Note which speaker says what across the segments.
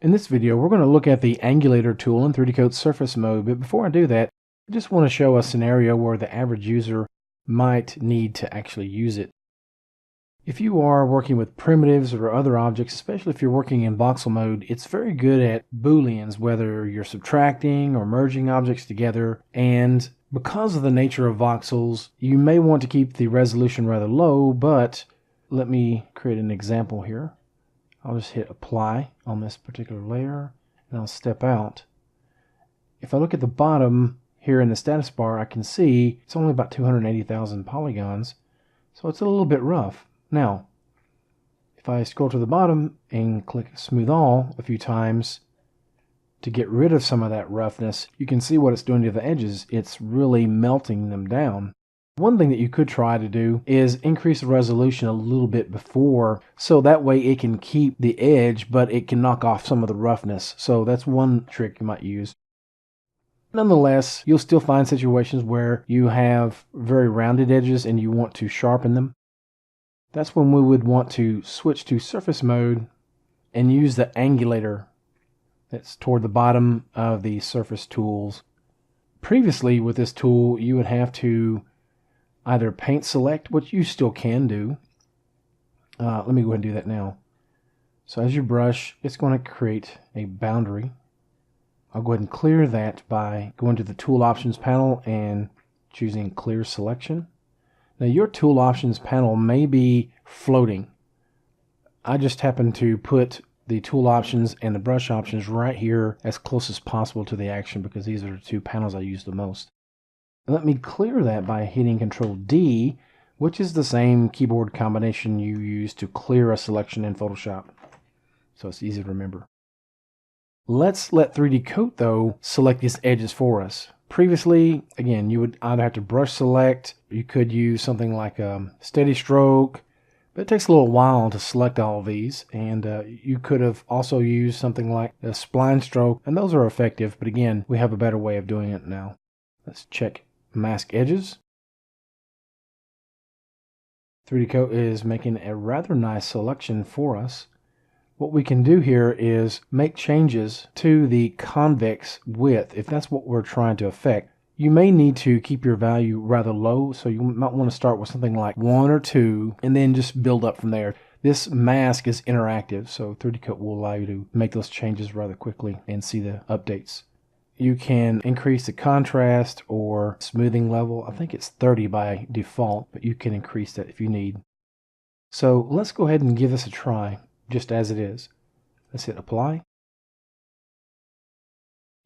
Speaker 1: In this video, we're going to look at the Angulator tool in 3D Coat Surface Mode, but before I do that, I just want to show a scenario where the average user might need to actually use it. If you are working with primitives or other objects, especially if you're working in voxel mode, it's very good at booleans, whether you're subtracting or merging objects together, and because of the nature of voxels, you may want to keep the resolution rather low, but let me create an example here. I'll just hit apply on this particular layer and I'll step out. If I look at the bottom here in the status bar, I can see it's only about 280,000 polygons, so it's a little bit rough. Now, if I scroll to the bottom and click smooth all a few times to get rid of some of that roughness, you can see what it's doing to the edges. It's really melting them down. One thing that you could try to do is increase the resolution a little bit before, so that way it can keep the edge, but it can knock off some of the roughness. So that's one trick you might use. Nonetheless, you'll still find situations where you have very rounded edges and you want to sharpen them. That's when we would want to switch to surface mode and use the angulator that's toward the bottom of the surface tools. Previously with this tool, you would have to either paint select, which you still can do. Let me go ahead and do that now. So as you brush, it's going to create a boundary. I'll go ahead and clear that by going to the tool options panel and choosing clear selection. Now your tool options panel may be floating. I just happen to put the tool options and the brush options right here as close as possible to the action because these are the two panels I use the most. Let me clear that by hitting Control D, which is the same keyboard combination you use to clear a selection in Photoshop. So it's easy to remember. Let's let 3D Coat, though, select these edges for us. Previously, again, you would either have to brush select, you could use something like a steady stroke, but it takes a little while to select all of these, and you could have also used something like a spline stroke, and those are effective, but again, we have a better way of doing it now. Let's check mask edges. 3D Coat is making a rather nice selection for us. What we can do here is make changes to the convex width if that's what we're trying to affect. You may need to keep your value rather low, so you might want to start with something like 1 or 2 and then just build up from there. This mask is interactive, so 3D Coat will allow you to make those changes rather quickly and see the updates. You can increase the contrast or smoothing level. I think it's 30 by default, but you can increase that if you need. So let's go ahead and give this a try, just as it is. Let's hit apply,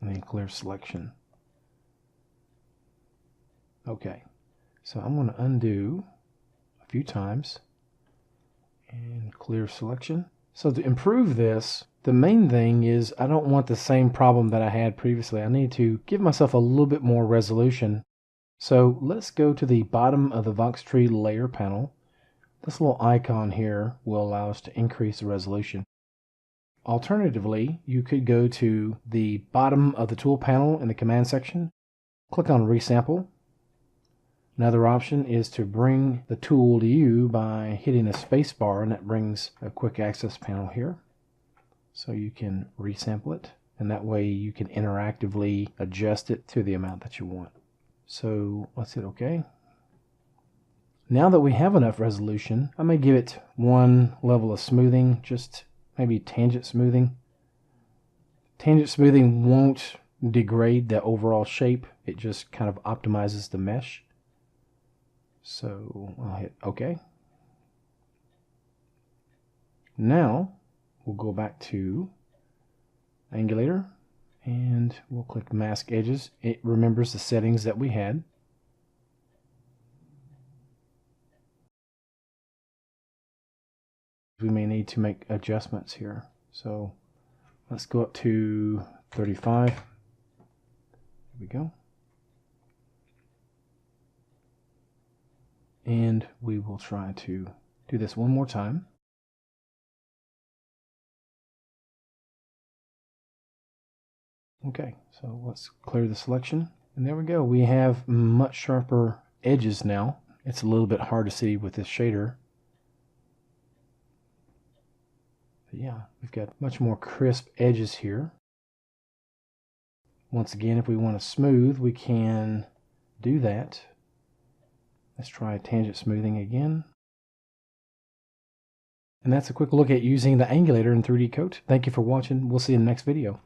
Speaker 1: and then clear selection. Okay, so I'm going to undo a few times and clear selection. So to improve this, the main thing is I don't want the same problem that I had previously. I need to give myself a little bit more resolution. So let's go to the bottom of the Voxtree layer panel. This little icon here will allow us to increase the resolution. Alternatively, you could go to the bottom of the tool panel in the command section, click on resample. Another option is to bring the tool to you by hitting the space bar, and that brings a quick access panel here. So you can resample it, and that way you can interactively adjust it to the amount that you want. So let's hit OK. Now that we have enough resolution, I may give it one level of smoothing, just maybe tangent smoothing. Tangent smoothing won't degrade the overall shape, it just kind of optimizes the mesh. So I'll hit OK. Now we'll go back to Angulator and we'll click Mask Edges. It remembers the settings that we had. We may need to make adjustments here. So let's go up to 35. There we go. And we will try to do this one more time. Okay, so let's clear the selection. And there we go. We have much sharper edges now. It's a little bit hard to see with this shader. But yeah, we've got much more crisp edges here. Once again, if we want to smooth, we can do that. Let's try tangent smoothing again. And that's a quick look at using the Angulator in 3D Coat. Thank you for watching. We'll see you in the next video.